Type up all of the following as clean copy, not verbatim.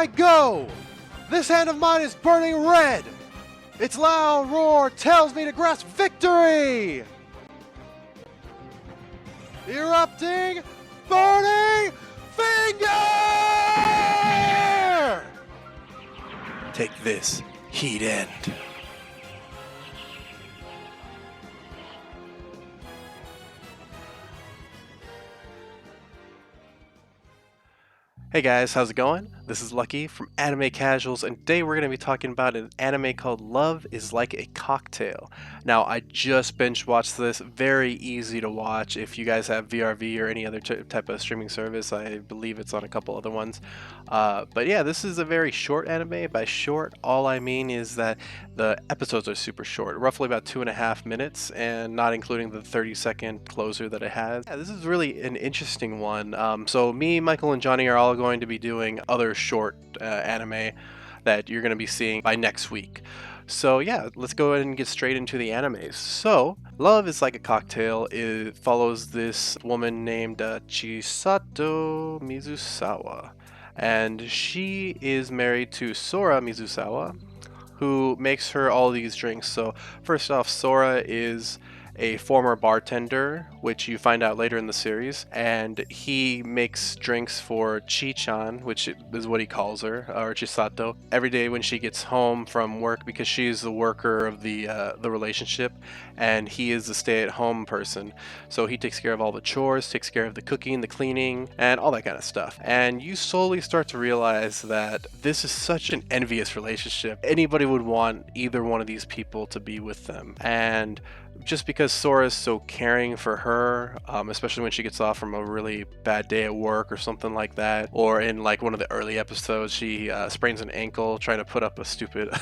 I go! This hand of mine is burning red! Its loud roar tells me to grasp victory! Erupting, burning finger! Take this, heat end. Hey guys, how's it going? This is Lucky from Anime Casuals, and today we're going to be talking about an anime called Love is Like a Cocktail. Now, I just binge watched this, very easy to watch if you guys have VRV or any other type of streaming service. I believe it's on a couple other ones. But yeah, this is a very short anime. By short, all I mean is that the episodes are super short, roughly about 2.5 minutes, and not including the 30-second closer that it has. Yeah, this is really an interesting one. So me, Michael, and Johnny are all going to be doing other short anime that you're going to be seeing by next week. So yeah, let's go ahead and get straight into the animes. So, Love is Like a Cocktail. It follows this woman named Chisato Mizusawa. And she is married to Sora Mizusawa, who makes her all these drinks. So first off, Sora is a former bartender, which you find out later in the series, and he makes drinks for Chi-chan, which is what he calls her, or Chisato, every day when she gets home from work, because she's the worker of the relationship, and he is the stay-at-home person. So he takes care of all the chores, takes care of the cooking, the cleaning, and all that kind of stuff. And you slowly start to realize that this is such an envious relationship. Anybody would want either one of these people to be with them. And just because Sora is so caring for her, especially when she gets off from a really bad day at work or something like that, or in like one of the early episodes, she sprains an ankle trying to put up a stupid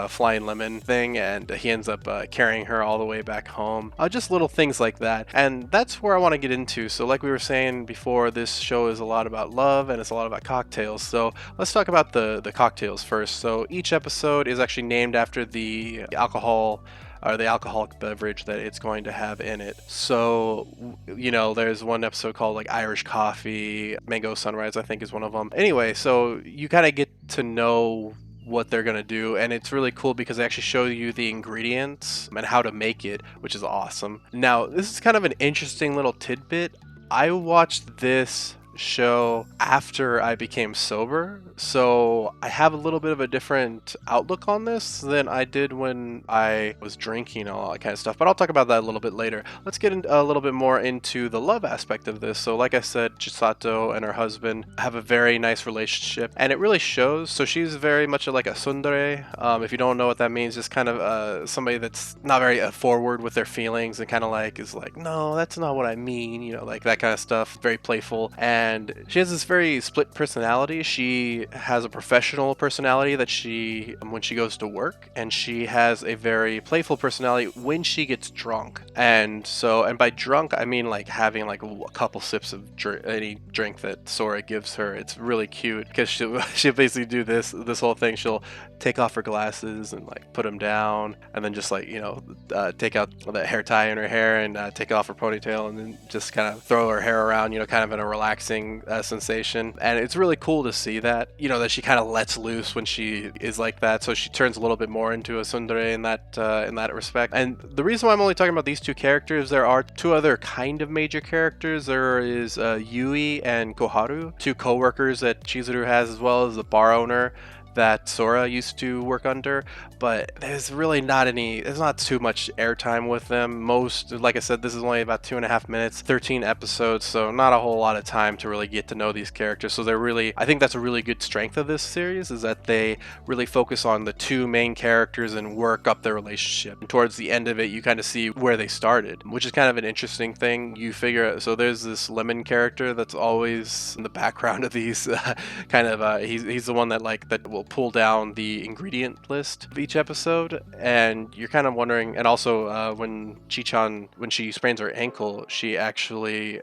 flying lemon thing, and he ends up carrying her all the way back home. Just little things like that, and that's where I want to get into. So like we were saying before, this show is a lot about love and it's a lot about cocktails. So let's talk about the cocktails first. So each episode is actually named after the alcohol or the alcoholic beverage that it's going to have in it. So, you know, there's one episode called like Irish Coffee, Mango Sunrise, I think is one of them. Anyway, so you kind of get to know what they're going to do, and it's really cool because they actually show you the ingredients and how to make it, which is awesome. Now, this is kind of an interesting little tidbit. I watched this show after I became sober, so I have a little bit of a different outlook on this than I did when I was drinking and all that kind of stuff, but I'll talk about that a little bit later. Let's get a little bit more into the love aspect of this. So like I said, Chisato and her husband have a very nice relationship, and it really shows. So she's very much like a tsundere. If you don't know what that means, just kind of somebody that's not very forward with their feelings and kind of like is like, no, that's not what I mean, you know, like that kind of stuff. Very playful, and she has this very split personality. She has a professional personality that she when she goes to work, and she has a very playful personality when she gets drunk. And by drunk I mean like having like a couple sips of any drink that Sora gives her. It's really cute because she'll basically do this whole thing. She'll take off her glasses and like put them down, and then just like, you know, take out that hair tie in her hair and take off her ponytail, and then just kind of throw her hair around, you know, kind of in a relaxing sensation. And it's really cool to see that, you know, that she kind of lets loose when she is like that. So she turns a little bit more into a tsundere in that respect. And the reason why I'm only talking about these two characters, there are two other kind of major characters. There is Yui and Koharu, two co-workers that Chizuru has, as well as the bar owner that Sora used to work under, but there's not too much airtime with them. Like I said, this is only about 2.5 minutes, 13 episodes, so not a whole lot of time to really get to know these characters. So I think that's a really good strength of this series, is that they really focus on the two main characters and work up their relationship. And towards the end of it, you kind of see where they started, which is kind of an interesting thing. You figure, so there's this Lemon character that's always in the background of these he's the one that will pull down the ingredient list of each episode, and you're kind of wondering. And also when Chi-chan, when she sprains her ankle, she actually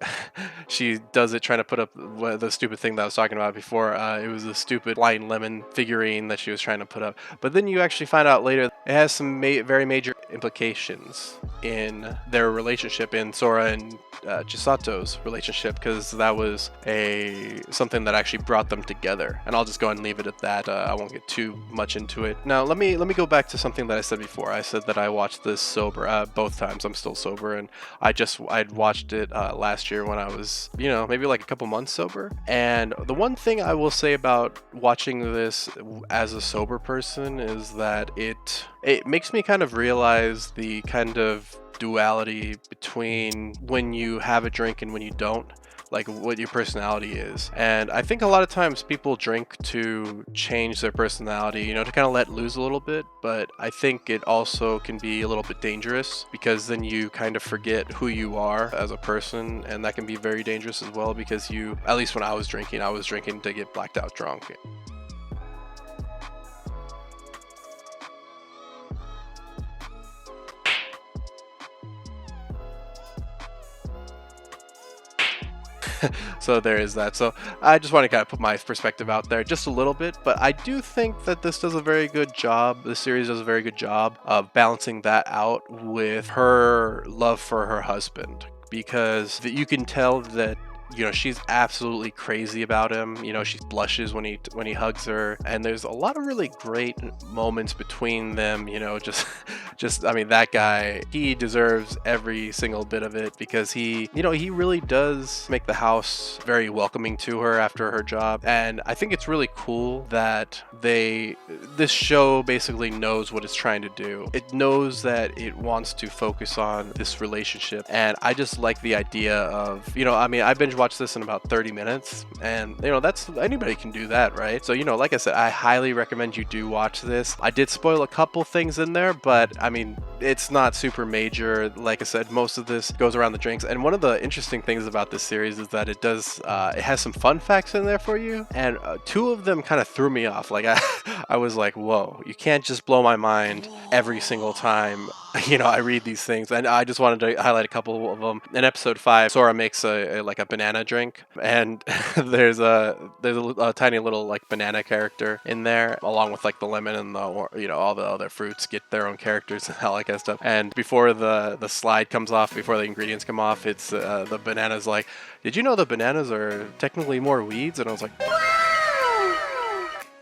she does it trying to put up the stupid thing that I was talking about before. It was a stupid flying lemon figurine that she was trying to put up, but then you actually find out later It has some very major implications in their relationship, in Sora and Chisato's relationship, because that was something that actually brought them together. And I'll just go ahead and leave it at that. I won't get too much into it. Now, let me go back to something that I said before. I said that I watched this sober both times. I'm still sober, and I'd watched it last year when I was, maybe like a couple months sober. And the one thing I will say about watching this as a sober person is that it makes me kind of realize the kind of duality between when you have a drink and when you don't, like what your personality is. And I think a lot of times people drink to change their personality, to kind of let loose a little bit, but I think it also can be a little bit dangerous, because then you kind of forget who you are as a person, and that can be very dangerous as well, because at least when I was drinking to get blacked out drunk. So there is that. So I just want to kind of put my perspective out there just a little bit, but I do think that this does a very good job. The series does a very good job of balancing that out with her love for her husband, because you can tell that she's absolutely crazy about him. She blushes when he hugs her, and there's a lot of really great moments between them. I mean, that guy, he deserves every single bit of it, because he really does make the house very welcoming to her after her job. And I think it's really cool that this show basically knows what it's trying to do. It knows that it wants to focus on this relationship, and I just like the idea of, I binge watched this in about 30 minutes, and that's, anybody can do that, right? So like I said, I highly recommend you do watch this. I did spoil a couple things in there, but I mean, it's not super major. Like I said, most of this goes around the drinks, and one of the interesting things about this series is that it has some fun facts in there for you, and two of them kind of threw me off. Like I was like, whoa, you can't just blow my mind every single time I read these things. And I just wanted to highlight a couple of them. In episode 5, Sora makes a banana drink, and there's a tiny little like banana character in there, along with like the lemon and all the other fruits get their own characters and all that kind of stuff. And before the slide comes off, before the ingredients come off, it's the banana's like, did you know the bananas are technically more weeds? And I was like,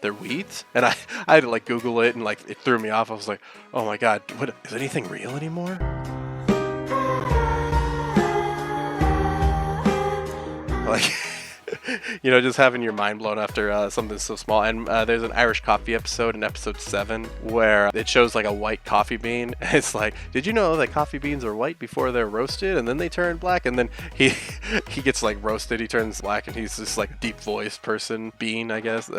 they're weeds? And I had to like Google it, and like it threw me off. I was like, oh my god, what, is anything real anymore? Like just having your mind blown after something so small. And there's an Irish coffee episode in episode 7 where it shows like a white coffee bean. It's like, did you know that coffee beans are white before they're roasted and then they turn black? And then he gets like roasted, he turns black, and he's just like a deep voiced person bean, I guess.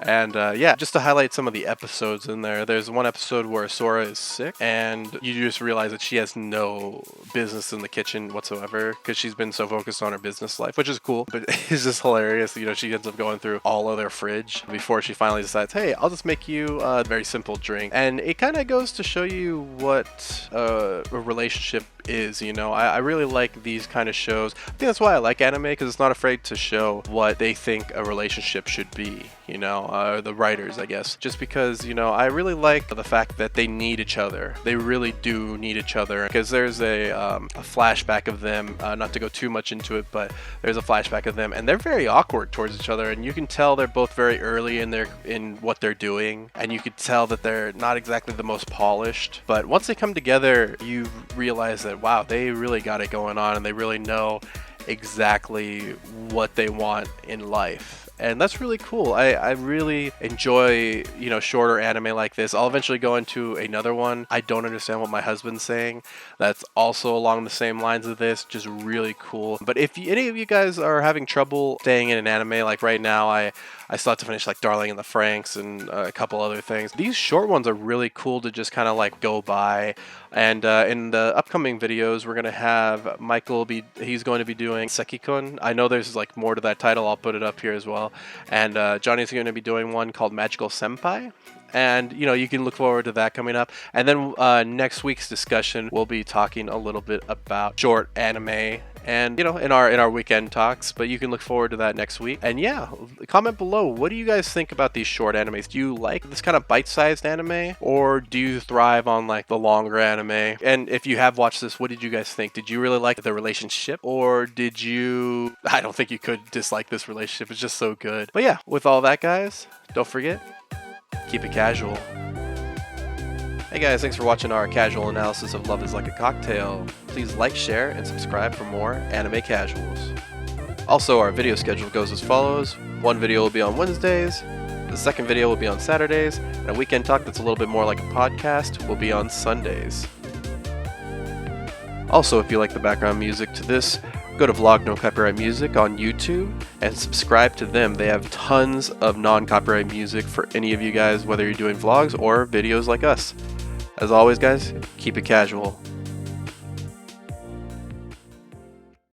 And just to highlight some of the episodes in there, there's one episode where Sora is sick, and you just realize that she has no business in the kitchen whatsoever, because she's been so focused on her business life, which is cool, but it's just hilarious. She ends up going through all of their fridge before she finally decides, hey, I'll just make you a very simple drink. And it kind of goes to show you what a relationship is. I really like these kind of shows. I think that's why I like anime, because it's not afraid to show what they think a relationship should be. The writers, I guess, just because I really like the fact that they need each other. They really do need each other, because there's a flashback of them, not to go too much into it, but there's a flashback of them, and they're very awkward towards each other, and you can tell they're both very early in what they're doing, and you could tell that they're not exactly the most polished, but once they come together, you realize that, wow, they really got it going on, and they really know exactly what they want in life. And that's really cool. I really enjoy, shorter anime like this. I'll eventually go into another one. I don't understand what my husband's saying. That's also along the same lines of this. Just really cool. But if any of you guys are having trouble staying in an anime, like right now, I still have to finish like Darling in the Franxx and a couple other things. These short ones are really cool to just kind of like go by. And in the upcoming videos, we're going to have Michael he's going to be doing Sekikun. I know there's like more to that title. I'll put it up here as well. And Johnny's going to be doing one called Magical Senpai. And, you can look forward to that coming up. And then next week's discussion, we'll be talking a little bit about short anime and in our weekend talks, but you can look forward to that next week. And yeah, comment below, what do you guys think about these short animes? Do you like this kind of bite-sized anime, or do you thrive on like the longer anime? And if you have watched this, what did you guys think? Did you really like the relationship, or did you I don't think you could dislike this relationship. It's just so good. But yeah, with all that, guys, don't forget, keep it casual. Hey guys, thanks for watching our casual analysis of Love is Like a Cocktail. Please like, share, and subscribe for more anime casuals. Also, our video schedule goes as follows. One video will be on Wednesdays, the second video will be on Saturdays, and a weekend talk that's a little bit more like a podcast will be on Sundays. Also, if you like the background music to this, go to Vlog No Copyright Music on YouTube and subscribe to them. They have tons of non-copyright music for any of you guys, whether you're doing vlogs or videos like us. As always, guys, keep it casual.